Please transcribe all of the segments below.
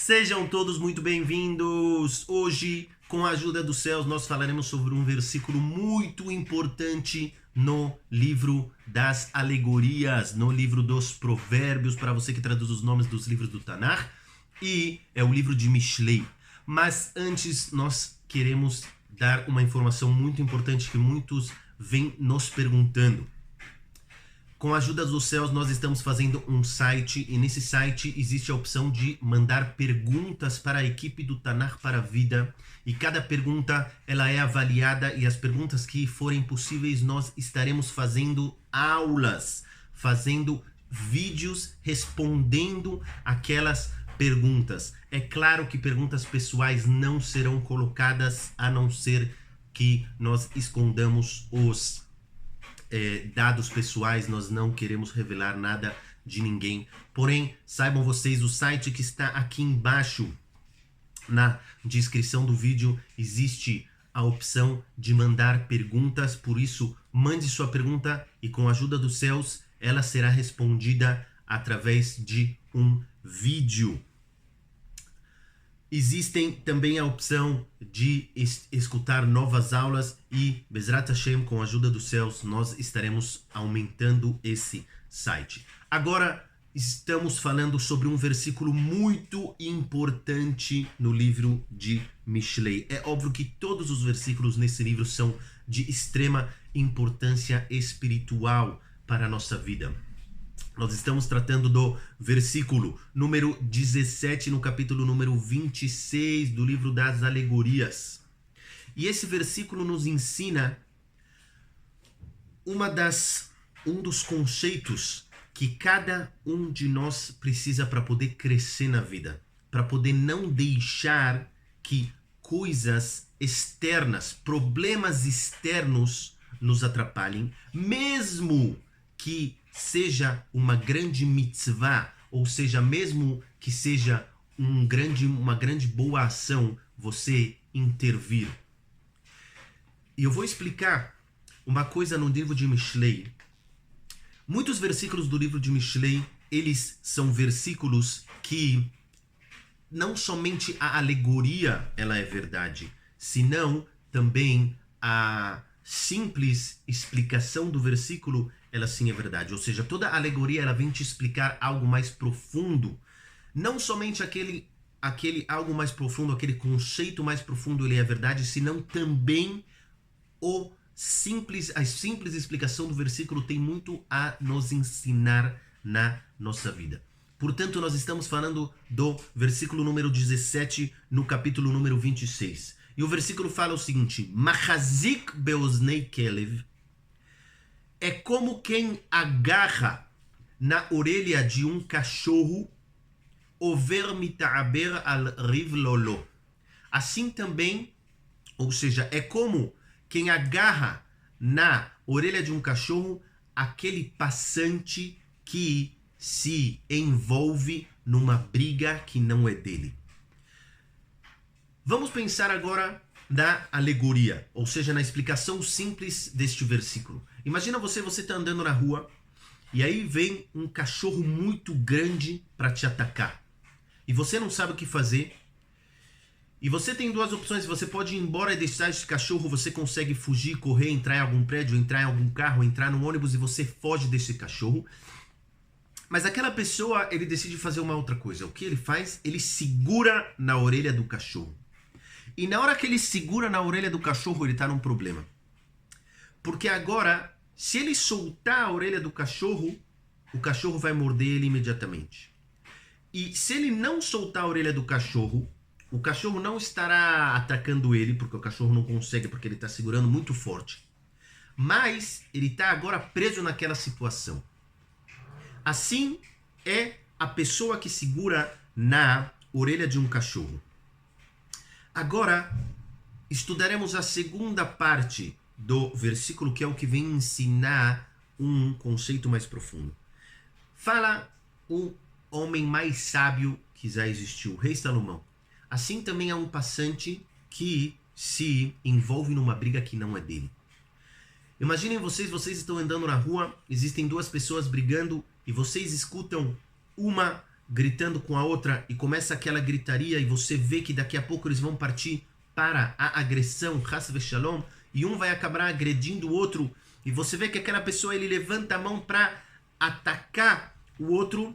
Sejam todos muito bem-vindos. Hoje, com a ajuda dos céus, nós falaremos sobre um versículo muito importante no livro das alegorias, no livro dos provérbios, para você que traduz os nomes dos livros do Tanakh, e é o livro de Mishlei. Mas antes, nós queremos dar uma informação muito importante que muitos vêm nos perguntando. Com a ajuda dos céus, nós estamos fazendo um site, e nesse site existe a opção de mandar perguntas para a equipe do Tanakh para a Vida, e cada pergunta ela é avaliada, e as perguntas que forem possíveis nós estaremos fazendo aulas, fazendo vídeos respondendo aquelas perguntas. É claro que perguntas pessoais não serão colocadas, a não ser que nós escondamos os dados pessoais, nós não queremos revelar nada de ninguém. Porém, saibam vocês, o site que está aqui embaixo na descrição do vídeo, existe a opção de mandar perguntas, por isso mande sua pergunta e com a ajuda dos céus ela será respondida através de um vídeo. Existem também a opção de escutar novas aulas e, Bezrat Hashem, com a ajuda dos céus, nós estaremos aumentando esse site. Agora, estamos falando sobre um versículo muito importante no livro de Mishlei. É óbvio que todos os versículos nesse livro são de extrema importância espiritual para a nossa vida. Nós estamos tratando do versículo número 17, no capítulo número 26 do livro das alegorias. E esse versículo nos ensina um dos conceitos que cada um de nós precisa para poder crescer na vida, para poder não deixar que coisas externas, problemas externos nos atrapalhem, mesmo que seja uma grande mitzvah, ou seja, mesmo que seja uma grande boa ação, você intervir. E eu vou explicar uma coisa no livro de Mishlei. Muitos versículos do livro de Mishlei, eles são versículos que não somente a alegoria ela é verdade, senão também a simples explicação do versículo ela sim é verdade. Ou seja, toda alegoria ela vem te explicar algo mais profundo. Não somente aquele algo mais profundo, aquele conceito mais profundo ele é verdade, senão também a simples explicação do versículo tem muito a nos ensinar na nossa vida. Portanto, nós estamos falando do versículo número 17 no capítulo número 26. E o versículo fala o seguinte: Machazik beoznei kelev, é como quem agarra na orelha de um cachorro over mita'aber al riv lolo. Assim também, ou seja, é como quem agarra na orelha de um cachorro aquele passante que se envolve numa briga que não é dele. Vamos pensar agora na alegoria, ou seja, na explicação simples deste versículo. Imagina você está andando na rua e aí vem um cachorro muito grande para te atacar. E você não sabe o que fazer. E você tem duas opções. Você pode ir embora e deixar esse cachorro, você consegue fugir, correr, entrar em algum prédio, entrar em algum carro, entrar num ônibus e você foge desse cachorro. Mas aquela pessoa, ele decide fazer uma outra coisa. O que ele faz? Ele segura na orelha do cachorro. E na hora que ele segura na orelha do cachorro, ele está num problema. Porque agora, se ele soltar a orelha do cachorro, o cachorro vai morder ele imediatamente. E se ele não soltar a orelha do cachorro, o cachorro não estará atacando ele, porque o cachorro não consegue, porque ele está segurando muito forte. Mas ele está agora preso naquela situação. Assim é a pessoa que segura na orelha de um cachorro. Agora, estudaremos a segunda parte do versículo, que é o que vem ensinar um conceito mais profundo. Fala o homem mais sábio que já existiu, o rei Salomão. Assim também há um passante que se envolve numa briga que não é dele. Imaginem vocês estão andando na rua, existem duas pessoas brigando e vocês escutam uma gritando com a outra e começa aquela gritaria e você vê que daqui a pouco eles vão partir para a agressão, Chas v'Shalom, e um vai acabar agredindo o outro e você vê que aquela pessoa ele levanta a mão para atacar o outro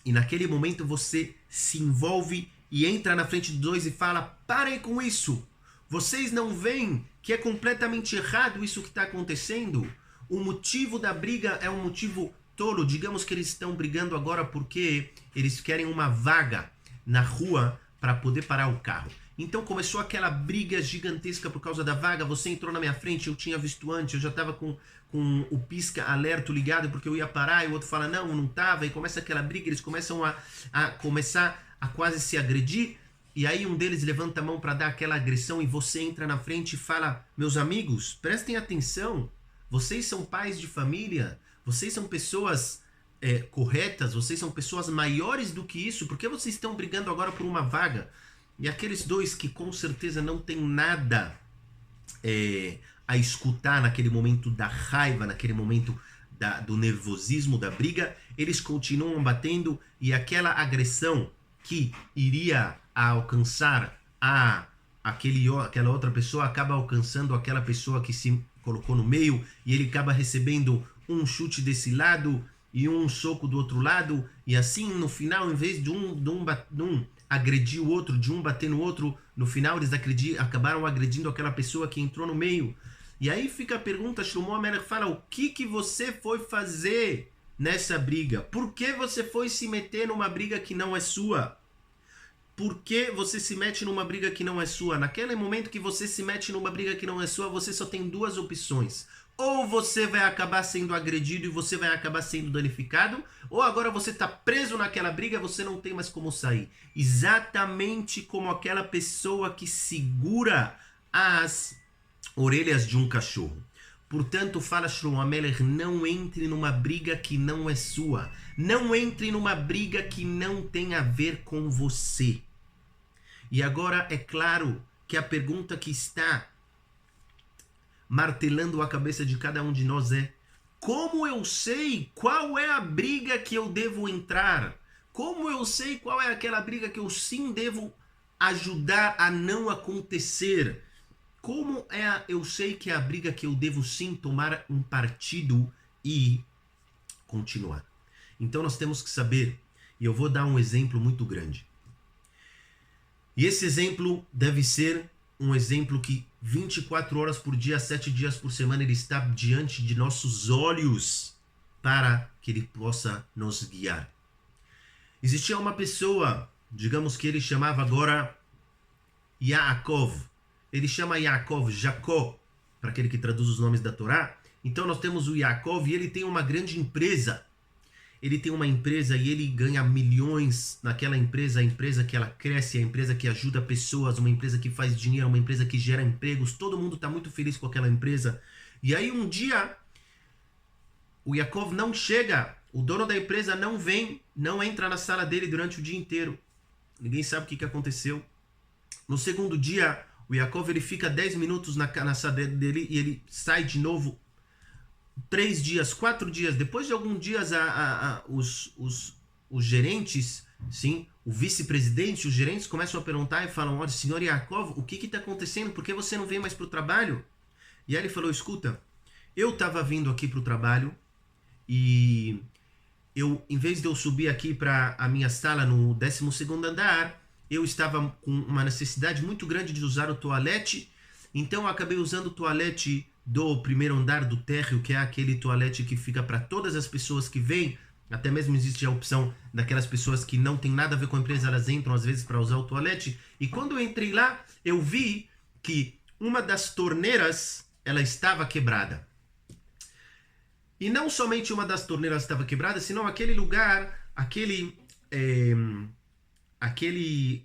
e naquele momento você se envolve e entra na frente dos dois e fala: parem com isso, vocês não veem que é completamente errado isso que está acontecendo? O motivo da briga é um motivo tolo. Digamos que eles estão brigando agora porque eles querem uma vaga na rua para poder parar o carro. Então começou aquela briga gigantesca por causa da vaga. Você entrou na minha frente, eu tinha visto antes, eu já estava com o pisca alerta ligado porque eu ia parar, e o outro fala não estava, e começa aquela briga, eles começam a quase se agredir, e aí um deles levanta a mão para dar aquela agressão e você entra na frente e fala: meus amigos, prestem atenção, vocês são pais de família, vocês são pessoas corretas, vocês são pessoas maiores do que isso, por que vocês estão brigando agora por uma vaga? E aqueles dois que com certeza não tem nada a escutar naquele momento da raiva, naquele momento do nervosismo, da briga, eles continuam batendo e aquela agressão que iria alcançar aquela outra pessoa acaba alcançando aquela pessoa que se colocou no meio e ele acaba recebendo um chute desse lado e um soco do outro lado, e assim no final, em vez de um agredir o outro, de um bater no outro, no final eles acabaram agredindo aquela pessoa que entrou no meio. E aí fica a pergunta, Shlomo Amelech fala: o que você foi fazer nessa briga? Por que você foi se meter numa briga que não é sua? Por que você se mete numa briga que não é sua? Naquele momento que você se mete numa briga que não é sua, você só tem duas opções. Ou você vai acabar sendo agredido e você vai acabar sendo danificado, ou agora você está preso naquela briga, você não tem mais como sair. Exatamente como aquela pessoa que segura as orelhas de um cachorro. Portanto, fala Shlomo Amelech, não entre numa briga que não é sua. Não entre numa briga que não tem a ver com você. E agora é claro que a pergunta que está martelando a cabeça de cada um de nós é: como eu sei qual é a briga que eu devo entrar? Como eu sei qual é aquela briga que eu sim devo ajudar a não acontecer? Como eu sei que é a briga que eu devo sim tomar um partido e continuar? Então nós temos que saber, e eu vou dar um exemplo muito grande. E esse exemplo deve ser um exemplo que 24 horas por dia, 7 dias por semana, ele está diante de nossos olhos para que ele possa nos guiar. Existia uma pessoa, digamos que ele chamava agora Yaakov. Ele chama Yaakov, Jacó, para aquele que traduz os nomes da Torá. Então nós temos o Yaakov e ele tem uma grande empresa. Ele tem uma empresa e ele ganha milhões naquela empresa, a empresa que ela cresce, a empresa que ajuda pessoas, uma empresa que faz dinheiro, uma empresa que gera empregos, todo mundo está muito feliz com aquela empresa. E aí um dia, o Yaakov não chega, o dono da empresa não vem, não entra na sala dele durante o dia inteiro. Ninguém sabe o que aconteceu. No segundo dia, o Yaakov ele fica 10 minutos na sala dele e ele sai de novo. 3 dias, 4 dias, depois de alguns dias os gerentes, sim, o vice-presidente, os gerentes começam a perguntar e falam: olha, senhor Yaakov, o que está acontecendo? Por que você não vem mais para o trabalho? E aí ele falou: escuta, eu estava vindo aqui para o trabalho e em vez de eu subir aqui para a minha sala no 12º andar, eu estava com uma necessidade muito grande de usar o toalete, então eu acabei usando o toalete do primeiro andar do térreo, que é aquele toalete que fica para todas as pessoas que vêm. Até mesmo existe a opção daquelas pessoas que não tem nada a ver com a empresa, elas entram às vezes para usar o toalete. E quando eu entrei lá, eu vi que uma das torneiras, ela estava quebrada. E não somente uma das torneiras estava quebrada, senão aquele lugar, aquele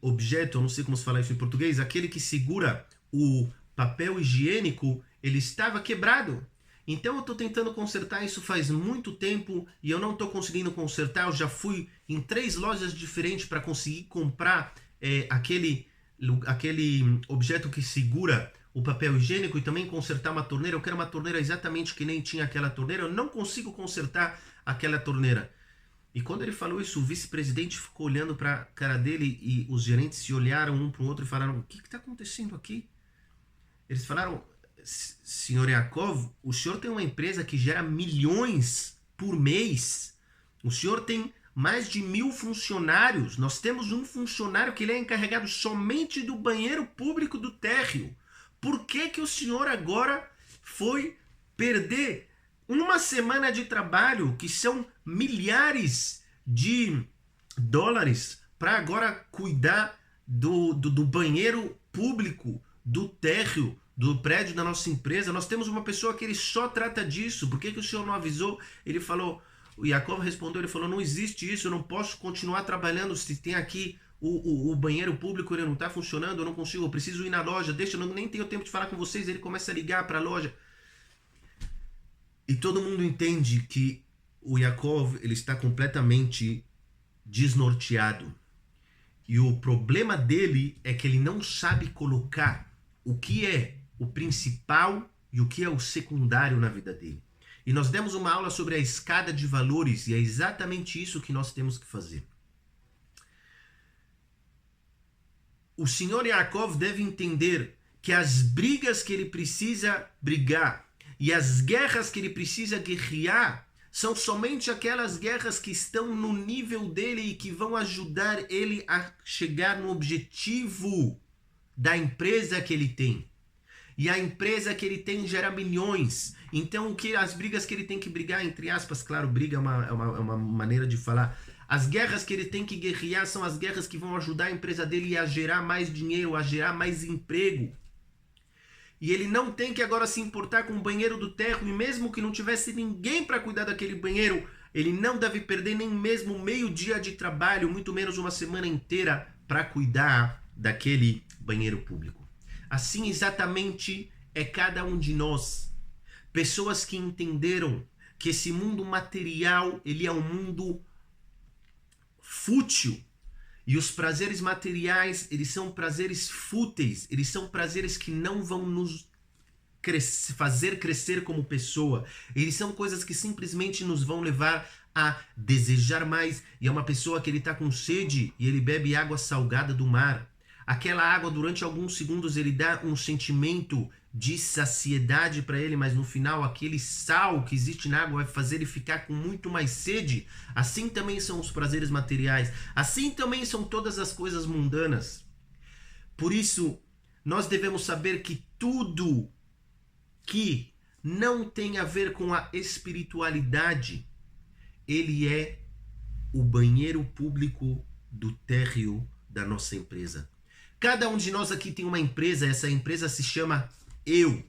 objeto, eu não sei como se fala isso em português, aquele que segura o papel higiênico, ele estava quebrado. Então eu estou tentando consertar isso faz muito tempo e eu não estou conseguindo consertar. Eu já fui em 3 lojas diferentes para conseguir comprar aquele objeto que segura o papel higiênico e também consertar uma torneira. Eu quero uma torneira exatamente que nem tinha aquela torneira. Eu não consigo consertar aquela torneira. E quando ele falou isso, o vice-presidente ficou olhando para a cara dele e os gerentes se olharam um para o outro e falaram: o que está acontecendo aqui? Eles falaram: senhor Yaakov, o senhor tem uma empresa que gera milhões por mês. O senhor tem mais de 1.000 funcionários. Nós temos um funcionário que ele é encarregado somente do banheiro público do térreo. Por que o senhor agora foi perder uma semana de trabalho, que são milhares de dólares, para agora cuidar do banheiro público, do térreo, do prédio da nossa empresa? Nós temos uma pessoa que ele só trata disso. Por que o senhor não avisou? Ele falou, o Yaakov respondeu, ele falou: não existe isso, eu não posso continuar trabalhando se tem aqui o banheiro público, ele não está funcionando, eu não consigo, eu preciso ir na loja, deixa, eu nem tenho tempo de falar com vocês. Ele começa a ligar para a loja. E todo mundo entende que o Yaakov, ele está completamente desnorteado. E o problema dele é que ele não sabe colocar o que é o principal e o que é o secundário na vida dele. E nós demos uma aula sobre a escada de valores e é exatamente isso que nós temos que fazer. O senhor Yaakov deve entender que as brigas que ele precisa brigar e as guerras que ele precisa guerrear são somente aquelas guerras que estão no nível dele e que vão ajudar ele a chegar no objetivo da empresa que ele tem. E a empresa que ele tem gera milhões. Então, as brigas que ele tem que brigar, entre aspas, claro, briga é uma maneira de falar. As guerras que ele tem que guerrear são as guerras que vão ajudar a empresa dele a gerar mais dinheiro, a gerar mais emprego. E ele não tem que agora se importar com o banheiro do térreo, e mesmo que não tivesse ninguém para cuidar daquele banheiro, ele não deve perder nem mesmo meio dia de trabalho, muito menos uma semana inteira, para cuidar daquele banheiro público. Assim exatamente é cada um de nós. Pessoas que entenderam que esse mundo material, ele é um mundo fútil. E os prazeres materiais, eles são prazeres fúteis, eles são prazeres que não vão nos fazer crescer como pessoa. Eles são coisas que simplesmente nos vão levar a desejar mais. E é uma pessoa que ele está com sede e ele bebe água salgada do mar. Aquela água, durante alguns segundos, ele dá um sentimento de saciedade para ele, mas no final aquele sal que existe na água vai fazer ele ficar com muito mais sede. Assim também são os prazeres materiais. Assim também são todas as coisas mundanas. Por isso, nós devemos saber que tudo que não tem a ver com a espiritualidade, ele é o banheiro público do térreo da nossa empresa. Cada um de nós aqui tem uma empresa, essa empresa se chama eu.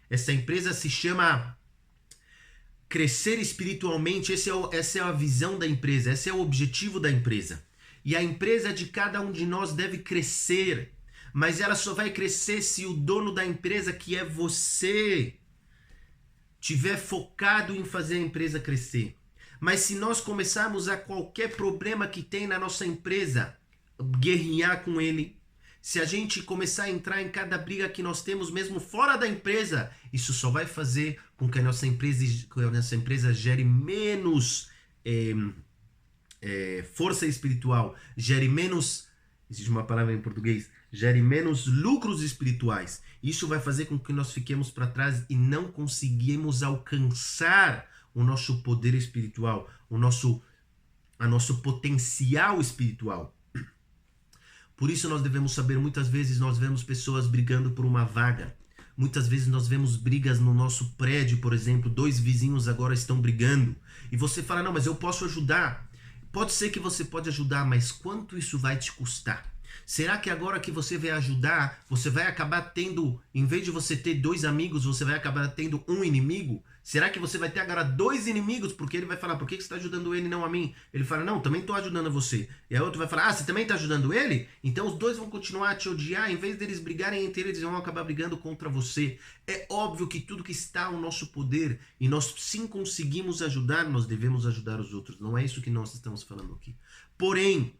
Essa empresa se chama crescer espiritualmente. Essa é a visão da empresa, esse é o objetivo da empresa. E a empresa de cada um de nós deve crescer, mas ela só vai crescer se o dono da empresa, que é você, tiver focado em fazer a empresa crescer. Mas se nós começarmos a qualquer problema que tem na nossa empresa, guerrear com ele, se a gente começar a entrar em cada briga que nós temos, mesmo fora da empresa, isso só vai fazer com que a nossa empresa gere menos força espiritual, gere menos, existe uma palavra em português, gere menos lucros espirituais. Isso vai fazer com que nós fiquemos para trás e não conseguimos alcançar o nosso poder espiritual, o nosso potencial espiritual. Por isso nós devemos saber, muitas vezes nós vemos pessoas brigando por uma vaga. Muitas vezes nós vemos brigas no nosso prédio, por exemplo, 2 vizinhos agora estão brigando. E você fala: não, mas eu posso ajudar. Pode ser que você pode ajudar, mas quanto isso vai te custar? Será que agora que você vai ajudar, você vai acabar tendo, em vez de você ter 2 amigos, você vai acabar tendo um inimigo? Será que você vai ter agora 2 inimigos? Porque ele vai falar: por que você está ajudando ele e não a mim? Ele fala: não, também estou ajudando a você. E a outra vai falar: ah, você também está ajudando ele? Então os 2 vão continuar a te odiar. Em vez deles brigarem entre eles, vão acabar brigando contra você. É óbvio que tudo que está ao nosso poder, e nós sim conseguimos ajudar, nós devemos ajudar os outros. Não é isso que nós estamos falando aqui. Porém,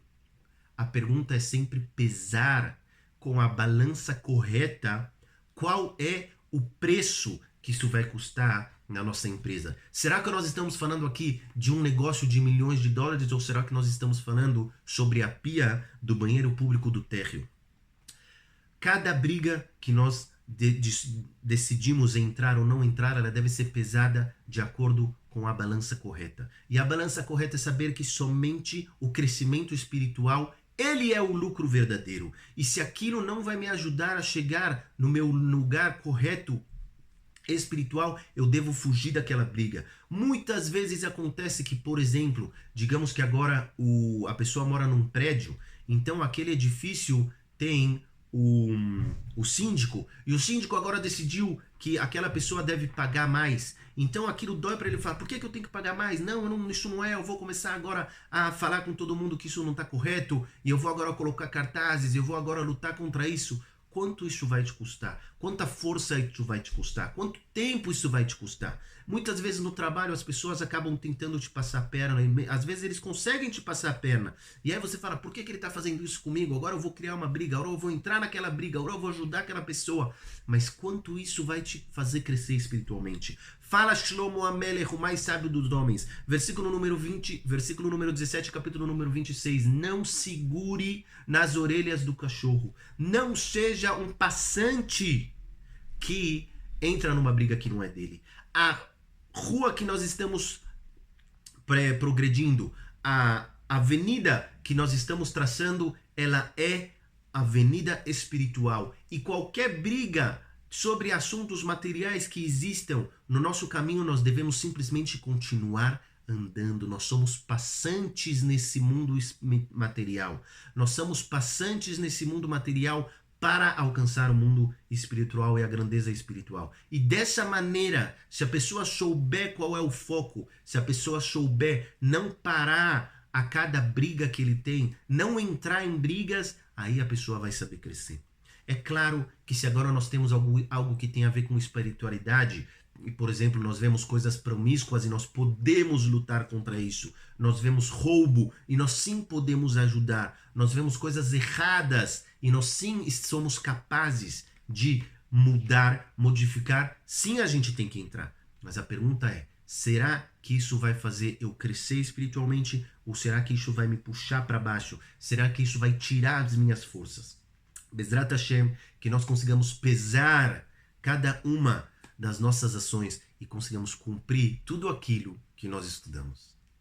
a pergunta é sempre pesar com a balança correta qual é o preço que isso vai custar na nossa empresa? Será que nós estamos falando aqui de um negócio de milhões de dólares ou será que nós estamos falando sobre a pia do banheiro público do térreo? Cada briga que nós decidimos entrar ou não entrar, ela deve ser pesada de acordo com a balança correta. E a balança correta é saber que somente o crescimento espiritual, ele é o lucro verdadeiro. E se aquilo não vai me ajudar a chegar no meu lugar correto espiritual, eu devo fugir daquela briga. Muitas vezes acontece que, por exemplo, digamos que agora a pessoa mora num prédio, então aquele edifício tem o síndico, e o síndico agora decidiu que aquela pessoa deve pagar mais. Então aquilo dói para ele falar, por que eu tenho que pagar mais? Não, isso não é, eu vou começar agora a falar com todo mundo que isso não está correto, e eu vou agora colocar cartazes, eu vou agora lutar contra isso. Quanto isso vai te custar? Quanta força isso vai te custar? Quanto tempo isso vai te custar? Muitas vezes no trabalho as pessoas acabam tentando te passar a perna, e às vezes eles conseguem te passar a perna. E aí você fala, por que ele está fazendo isso comigo? Agora eu vou criar uma briga, agora eu vou entrar naquela briga, agora eu vou ajudar aquela pessoa. Mas quanto isso vai te fazer crescer espiritualmente? Fala Shlomo Amelech, o mais sábio dos homens. Versículo número 20, versículo número 17, capítulo número 26. Não segure nas orelhas do cachorro. Não seja um passante que entra numa briga que não é dele. A rua que nós estamos progredindo, a avenida que nós estamos traçando, ela é avenida espiritual. E qualquer briga sobre assuntos materiais que existam no nosso caminho, nós devemos simplesmente continuar andando. Nós somos passantes nesse mundo material. Nós somos passantes nesse mundo material para alcançar o mundo espiritual e a grandeza espiritual. E dessa maneira, se a pessoa souber qual é o foco, se a pessoa souber não parar a cada briga que ele tem, não entrar em brigas, aí a pessoa vai saber crescer. É claro que se agora nós temos algo que tem a ver com espiritualidade, e por exemplo, nós vemos coisas promíscuas e nós podemos lutar contra isso. Nós vemos roubo e nós sim podemos ajudar. Nós vemos coisas erradas e nós sim somos capazes de mudar, modificar. Sim, a gente tem que entrar. Mas a pergunta é, será que isso vai fazer eu crescer espiritualmente ou será que isso vai me puxar para baixo? Será que isso vai tirar as minhas forças? Bezrat Hashem, que nós consigamos pesar cada uma das nossas ações e consigamos cumprir tudo aquilo que nós estudamos.